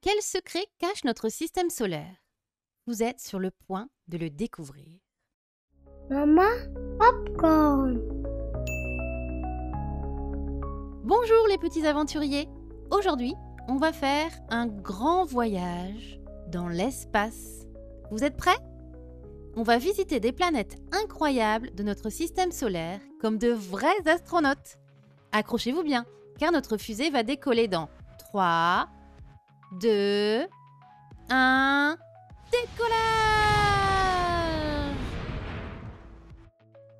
Quel secret cache notre système solaire? Vous êtes sur le point de le découvrir. Maman, popcorn. Bonjour les petits aventuriers! Aujourd'hui, on va faire un grand voyage dans l'espace. Vous êtes prêts? On va visiter des planètes incroyables de notre système solaire comme de vrais astronautes. Accrochez-vous bien, car notre fusée va décoller dans 3, 2, 1, décollage!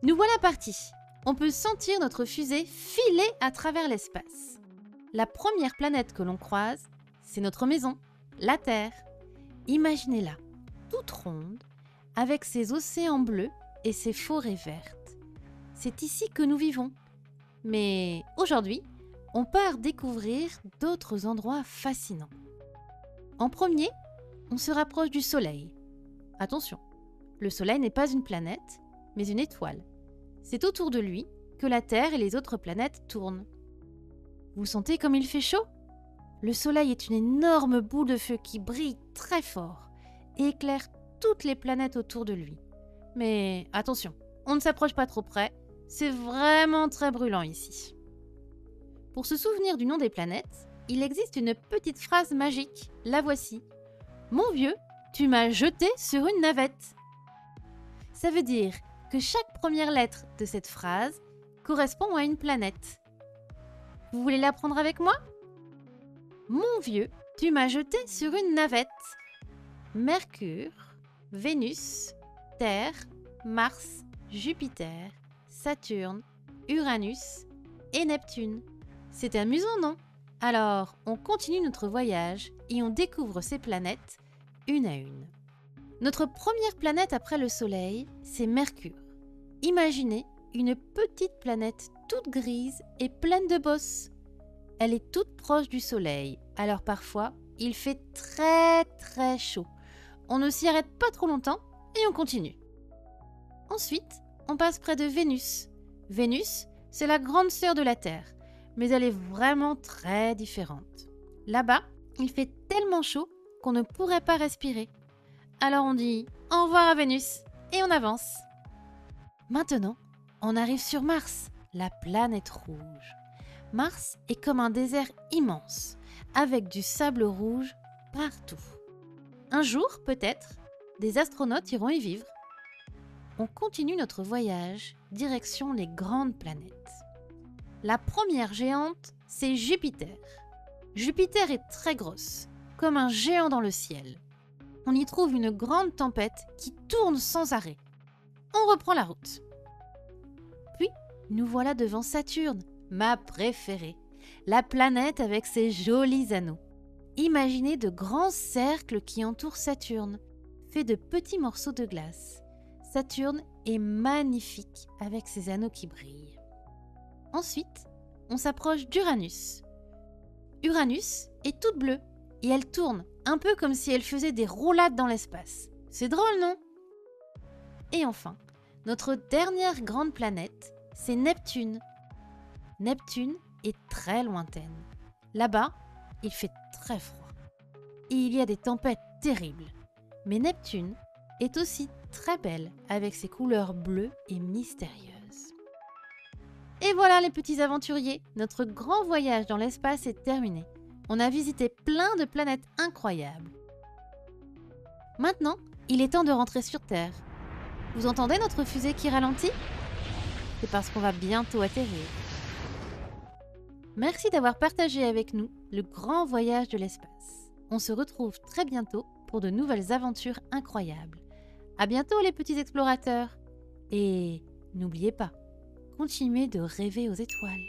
Nous voilà partis. On peut sentir notre fusée filer à travers l'espace. La première planète que l'on croise, c'est notre maison, la Terre. Imaginez-la, toute ronde, avec ses océans bleus et ses forêts vertes. C'est ici que nous vivons. Mais aujourd'hui, on part découvrir d'autres endroits fascinants. En premier, on se rapproche du Soleil. Attention, le Soleil n'est pas une planète, mais une étoile. C'est autour de lui que la Terre et les autres planètes tournent. Vous sentez comme il fait chaud? Le Soleil est une énorme boule de feu qui brille très fort et éclaire toutes les planètes autour de lui. Mais attention, on ne s'approche pas trop près, c'est vraiment très brûlant ici. Pour se souvenir du nom des planètes, il existe une petite phrase magique, la voici. Mon vieux, tu m'as jeté sur une navette. Ça veut dire que chaque première lettre de cette phrase correspond à une planète. Vous voulez l'apprendre avec moi? Mon vieux, tu m'as jeté sur une navette. Mercure, Vénus, Terre, Mars, Jupiter, Saturne, Uranus et Neptune. C'est amusant, non? Alors, on continue notre voyage et on découvre ces planètes une à une. Notre première planète après le Soleil, c'est Mercure. Imaginez une petite planète toute grise et pleine de bosses. Elle est toute proche du Soleil, alors parfois, il fait très chaud. On ne s'y arrête pas trop longtemps et on continue. Ensuite, on passe près de Vénus. Vénus, c'est la grande sœur de la Terre, mais elle est vraiment très différente. Là-bas, il fait tellement chaud qu'on ne pourrait pas respirer. Alors on dit au revoir à Vénus et on avance. Maintenant, on arrive sur Mars, la planète rouge. Mars est comme un désert immense, avec du sable rouge partout. Un jour, peut-être, des astronautes iront y vivre. On continue notre voyage, direction les grandes planètes. La première géante, c'est Jupiter. Jupiter est très grosse, comme un géant dans le ciel. On y trouve une grande tempête qui tourne sans arrêt. On reprend la route. Puis, nous voilà devant Saturne, ma préférée, la planète avec ses jolis anneaux. Imaginez de grands cercles qui entourent Saturne, faits de petits morceaux de glace. Saturne est magnifique avec ses anneaux qui brillent. Ensuite, on s'approche d'Uranus. Uranus est toute bleue et elle tourne un peu comme si elle faisait des roulades dans l'espace. C'est drôle, non? Et enfin, notre dernière grande planète, c'est Neptune. Neptune est très lointaine. Là-bas, il fait très froid. Et il y a des tempêtes terribles. Mais Neptune est aussi très belle avec ses couleurs bleues et mystérieuses. Et voilà les petits aventuriers, notre grand voyage dans l'espace est terminé. On a visité plein de planètes incroyables. Maintenant, il est temps de rentrer sur Terre. Vous entendez notre fusée qui ralentit? C'est parce qu'on va bientôt atterrir. Merci d'avoir partagé avec nous le grand voyage de l'espace. On se retrouve très bientôt pour de nouvelles aventures incroyables. À bientôt les petits explorateurs. Et n'oubliez pas, continuez de rêver aux étoiles.